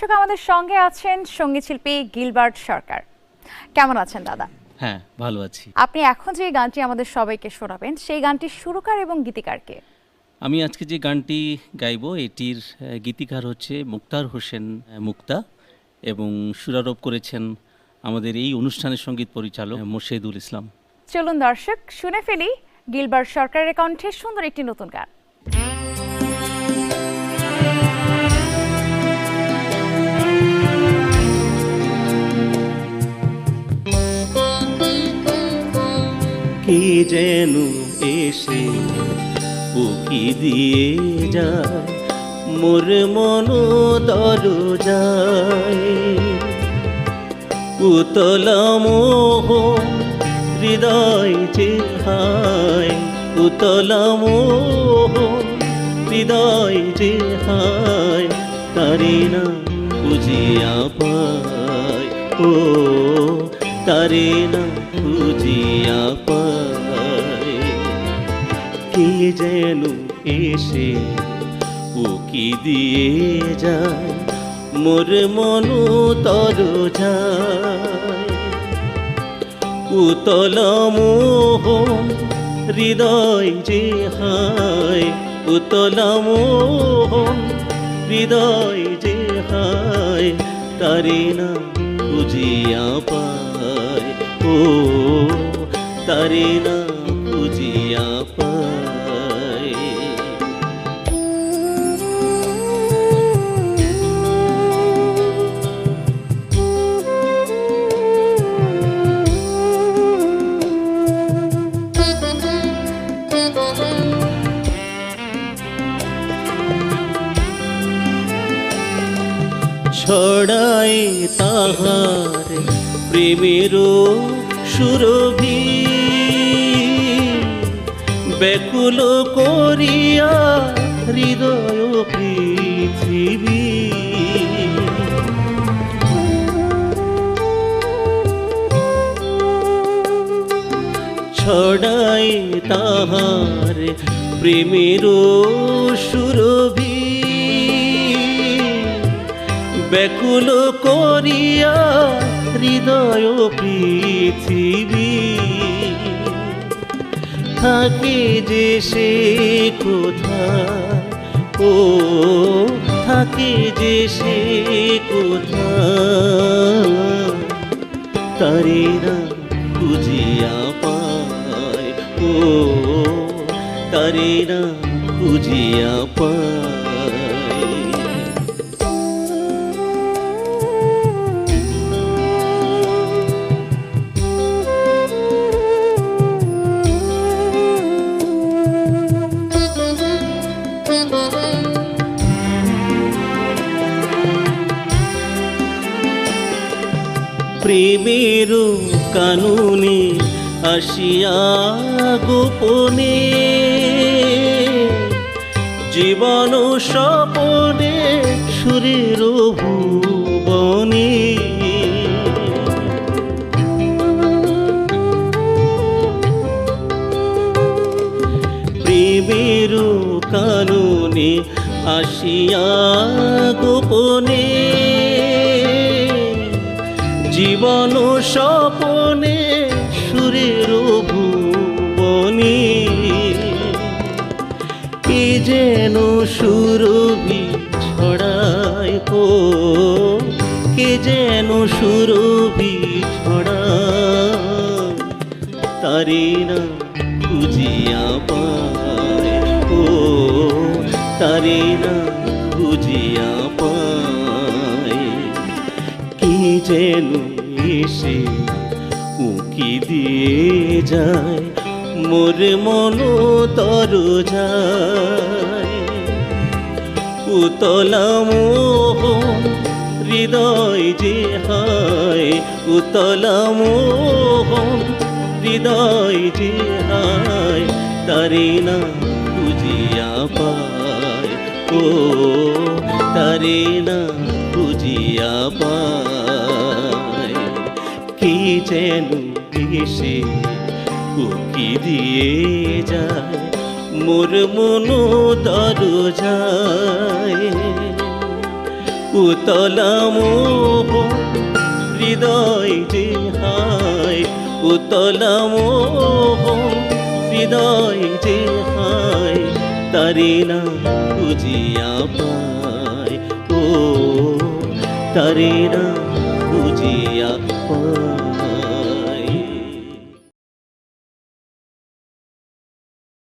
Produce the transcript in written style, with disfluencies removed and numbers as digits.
দর্শক আমাদের সঙ্গে আছেন সঙ্গীত শিল্পী গিলবার্ট সরকার। কেমন আছেন দাদা? হ্যাঁ, ভালো আছি। আপনি এখন যে গানটি আমাদের সবাইকে শোনাবেন সেই গানটির সুরকার এবং গীতিকার কে? আমি আজকে যে গানটি গাইবো এটির গীতিকার হচ্ছে মুক্তার হোসেন মুক্তা এবং সুরারোপ করেছেন আমাদের এই অনুষ্ঠানের সঙ্গীত পরিচালক মোর্শেদুল ইসলাম। চলুন দর্শক শুনে ফেলি গিলবার্ট সরকারের কণ্ঠে সুন্দর একটি নতুন গান। কে যেন এসে উকি দিয়ে যায় মোর মন দরজায়, উতল মোহ হৃদয় যে হায়, উতল মোহ হৃদয় যে হায়, তারে না খুঁজিয়া পায়, ও তারে না খুঁজিয়া পায়। কে যেন এসে উকি দিয়ে যায় মোর মন দরজায়, উতল মোহ হৃদয় যে হায়, উতল মোহ হৃদয় যে হায়, তারে না খুঁজিয়া পায়, ও তারে না খুঁজিয়া পায়। ছড়াই তাহার প্রেমের সুরভি, ব্যাকুল করিয়া হৃদয় পৃথিবী। ছড়াই তাহার প্রেমের সুরভি, ব্যাকুল করিয়া হৃদয় পৃথিবী। থাকে যে সে কোথায়, ও থাকে যে সে কোথায়, তারে না খুঁজিয়া পায়, ও তারে না খুঁজিয়া পায়। প্রেমের কানুনে আসিয়া গোপনে, জীবন স্বপনে সুরের ভুবনে। প্রেমের কানুনে আসিয়া গোপনে, জীবন স্বপনে সুরের ভুবনে। কে যেন সুরভি ছড়ায়, ও কে যেন সুরভি ছড়ায়, তারে না খুঁজিয়া পায়, ও তারে না খুঁজিয়া পায়। কে যেন এসে উকি দিয়ে যায় মোর মন দরজায়, উতল মোহ হৃদয় যে হায়, উতল মোহ হৃদয় যে হায়, তারে না খুঁজিয়া পায়, ও তারে না খুঁজিয়া পায়। কে যেন এসে উকি দিয়ে যায় মোর মন দরজায়, উতলাম হৃদয় যে হায়, উতলাম হৃদয় যে হায়, তারে না খুঁজিয়া পায়, ও তারে না খুঁজিয়া পায়।